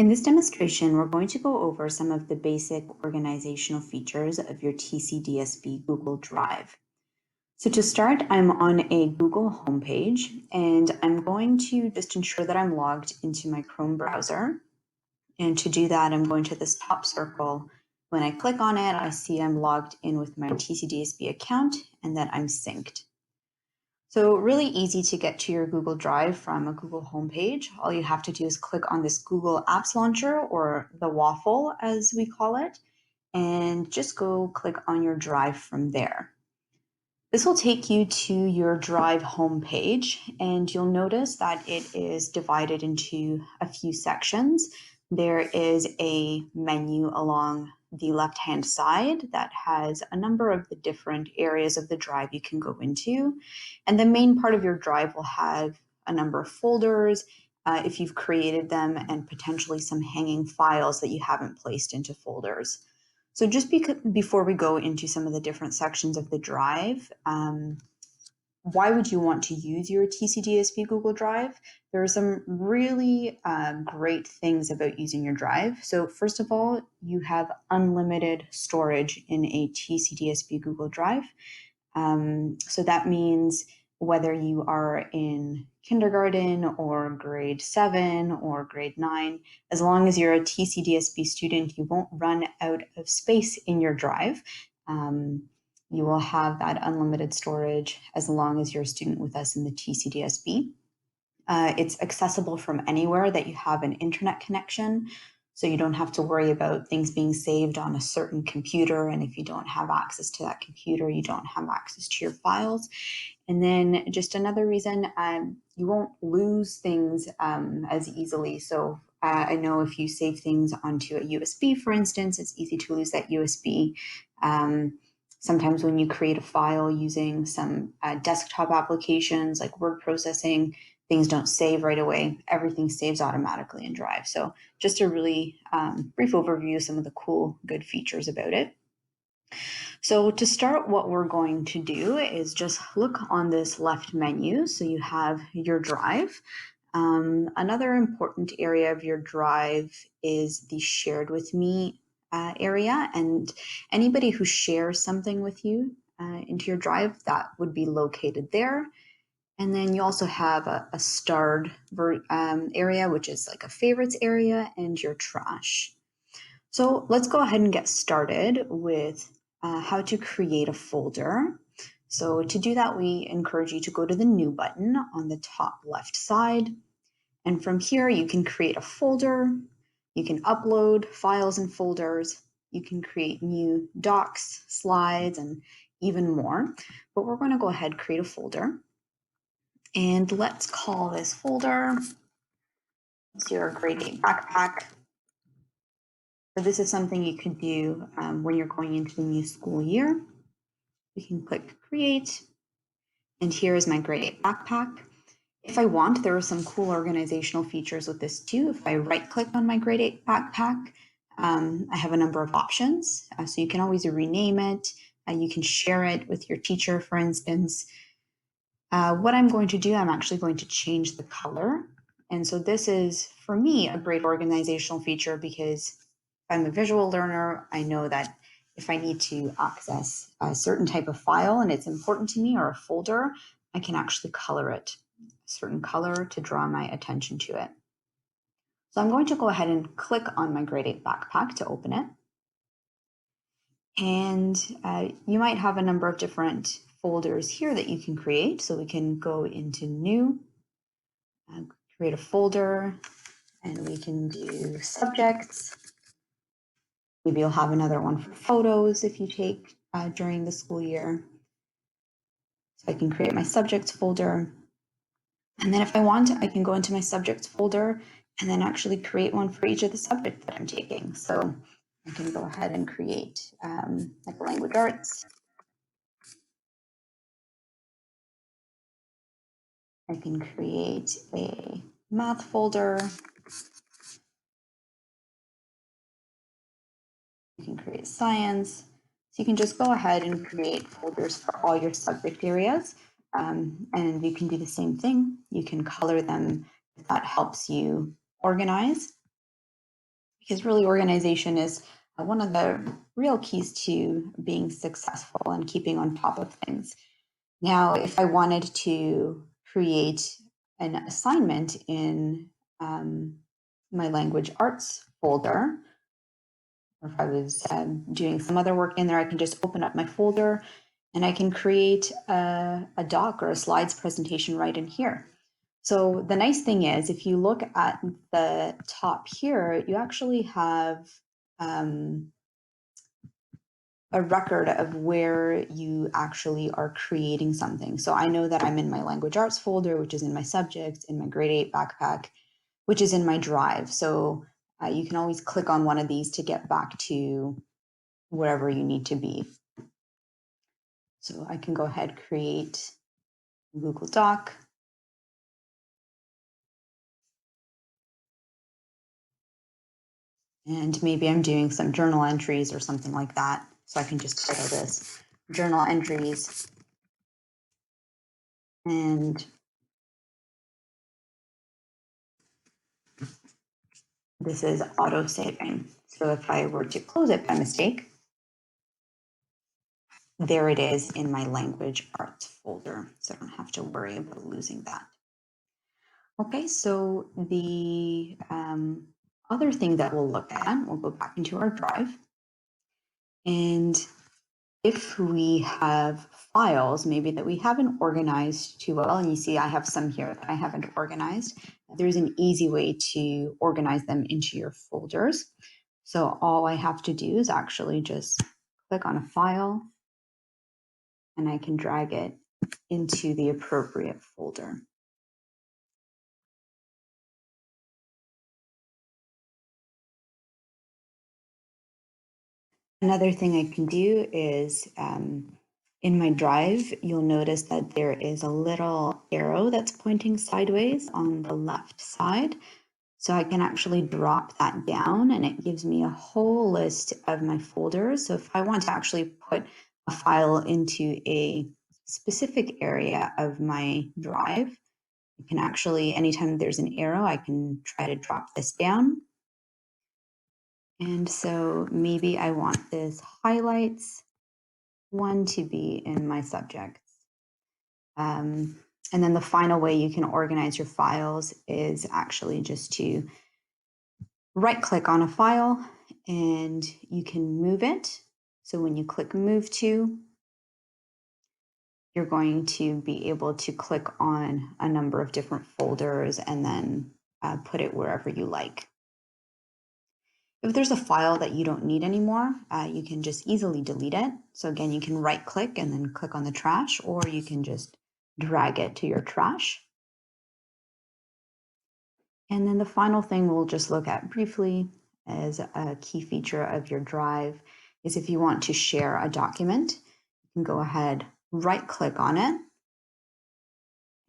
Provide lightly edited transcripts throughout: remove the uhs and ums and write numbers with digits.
In this demonstration, we're going to go over some of the basic organizational features of your TCDSB Google Drive. So to start, I'm on a Google homepage, and I'm going to just ensure that I'm logged into my Chrome browser. And to do that, I'm going to this top circle. When I click on it, I see I'm logged in with my TCDSB account and that I'm synced. So really easy to get to your Google Drive from a Google homepage. All you have to do is click on this Google Apps Launcher, or the waffle as we call it, and just go click on your Drive from there. This will take you to your Drive homepage, and you'll notice that it is divided into a few sections. There is a menu along the left-hand side that has a number of the different areas of the drive you can go into. And the main part of your drive will have a number of folders, if you've created them, and potentially some hanging files that you haven't placed into folders. So just before we go into some of the different sections of the drive, why would you want to use your TCDSB Google Drive? There are some really great things about using your drive. So first of all, you have unlimited storage in a TCDSB Google Drive. So that means whether you are in kindergarten or grade 7 or grade 9, as long as you're a TCDSB student, you won't run out of space in your drive. You will have that unlimited storage as long as you're a student with us in the TCDSB. It's accessible from anywhere that you have an internet connection, so you don't have to worry about things being saved on a certain computer, and if you don't have access to that computer, you don't have access to your files. And then just another reason, you won't lose things as easily. So I know if you save things onto a USB, for instance, it's easy to lose that USB. Sometimes when you create a file using some desktop applications like word processing, things don't save right away. Everything saves automatically in Drive. So just a really brief overview of some of the cool, good features about it. So to start, what we're going to do is just look on this left menu. So you have your Drive. Another important area of your Drive is the Shared With Me area, and anybody who shares something with you into your Drive, that would be located there. And then you also have a starred area, which is like a favorites area, and your trash. So let's go ahead and get started with how to create a folder. So to do that, we encourage you to go to the New button on the top left side. And from here, you can create a folder. You can upload files and folders. You can create new docs, slides, and even more. But we're going to go ahead and create a folder. And let's call this folder your grade 8 backpack. So this is something you could do when you're going into the new school year. You can click create, and here is my grade 8 backpack. If I want, there are some cool organizational features with this too. If I right click on my grade 8 backpack, I have a number of options. So you can always rename it. You can share it with your teacher, for instance. What I'm going to do, I'm actually going to change the color. And so this is, for me, a great organizational feature because if I'm a visual learner, I know that if I need to access a certain type of file and it's important to me, or a folder, I can actually color it a certain color to draw my attention to it. So I'm going to go ahead and click on my grade 8 backpack to open it. And you might have a number of different folders here that you can create. So we can go into new, create a folder, and we can do subjects. Maybe you'll have another one for photos if you take during the school year. So I can create my subjects folder. And then if I want, I can go into my subjects folder and then actually create one for each of the subjects that I'm taking. So I can go ahead and create like language arts. I can create a math folder. You can create science. So you can just go ahead and create folders for all your subject areas. And you can do the same thing. You can color them if that helps you organize. because really organization is one of the real keys to being successful and keeping on top of things. Now, if I wanted to create an assignment in um, my language arts folder, or if I was doing some other work in there, I can just open up my folder and I can create a doc or a slides presentation right in here. So the nice thing is, if you look at the top here, you actually have a record of where you actually are creating something. So I know that I'm in my language arts folder, which is in my subjects, in my grade 8 backpack, which is in my drive. So you can always click on one of these to get back to wherever you need to be. So I can go ahead, create Google Doc. And maybe I'm doing some journal entries or something like that. So I can just title this journal entries. And this is auto saving. So if I were to close it by mistake, there it is in my language arts folder. So I don't have to worry about losing that. Okay, so the other thing that we'll look at, we'll go back into our drive. And if we have files maybe that we haven't organized too well, and you see I have some here that I haven't organized, there's an easy way to organize them into your folders. So all I have to do is actually just click on a file and I can drag it into the appropriate folder. Another thing I can do is in my drive, you'll notice that there is a little arrow that's pointing sideways on the left side. So I can actually drop that down and it gives me a whole list of my folders. So if I want to actually put a file into a specific area of my drive, I can actually, anytime there's an arrow, I can try to drop this down. And so maybe I want this highlights one to be in my subjects. And then the final way you can organize your files is actually just to right click on a file and you can move it. So when you click move to, you're going to be able to click on a number of different folders and then put it wherever you like. If there's a file that you don't need anymore, you can just easily delete it. So again, you can right click and then click on the trash, or you can just drag it to your trash. And then the final thing we'll just look at briefly as a key feature of your drive is if you want to share a document, you can go ahead, right click on it,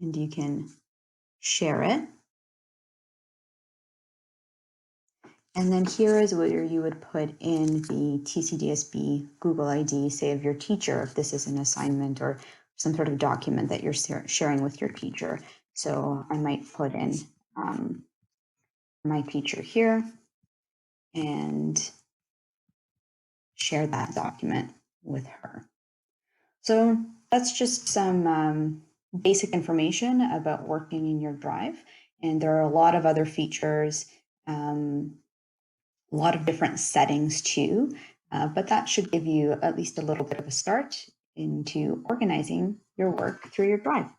and you can share it. And then here is where you would put in the TCDSB Google ID, say of your teacher, if this is an assignment or some sort of document that you're sharing with your teacher. So I might put in my teacher here and share that document with her. So that's just some basic information about working in your drive. And there are a lot of other features, a lot of different settings too, but that should give you at least a little bit of a start into organizing your work through your drive.